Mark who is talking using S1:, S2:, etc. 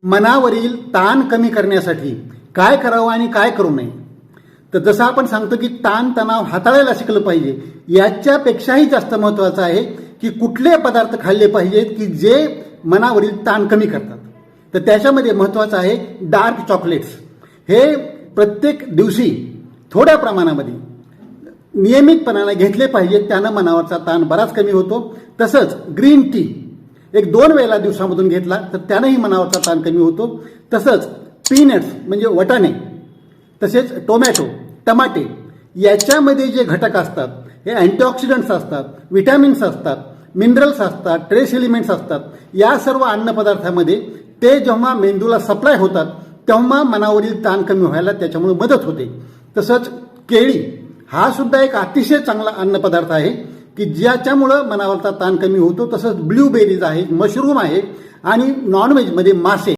S1: मनावरील ताण कमी करण्यासाठी काय करावं आणि काय करू नये. तर जसं आपण सांगतो की ताण तणाव हाताळायला शिकलं पाहिजे, याच्यापेक्षाही जास्त महत्त्वाचं आहे की कुठले पदार्थ खाल्ले पाहिजेत की जे मनावरील ताण कमी करतात. तर त्याच्यामध्ये महत्त्वाचं आहे डार्क चॉकलेट्स. हे प्रत्येक दिवशी थोड्या प्रमाणामध्ये नियमितपणाने घेतले पाहिजेत, त्यानं मनावरचा ताण बराच कमी होतो. तसंच ग्रीन टी एक 2 वेळेला दिवसामधून घेतला तर त्यानंही मनावरचा ताण कमी होतो. तसंच पीनट्स म्हणजे वटाणे, तसेच टोमॅटो, टमाटे याच्यामध्ये जे घटक असतात हे अँटीऑक्सिडंट्स असतात, विटॅमिन्स असतात, मिनरल्स असतात, ट्रेस एलिमेंट्स असतात. या सर्व अन्नपदार्थामध्ये ते जेव्हा मेंदूला सप्लाय होतात तेव्हा मनावरील ताण कमी व्हायला त्याच्यामुळे मदत होते. तसंच केळी हा सुद्धा एक अतिशय चांगला अन्नपदार्थ आहे की ज्याच्यामुळं मनावरचा ताण कमी होतो. तसंच ब्लूबेरीज आहे, मशरूम आहे आणि नॉनव्हेजमध्ये मासे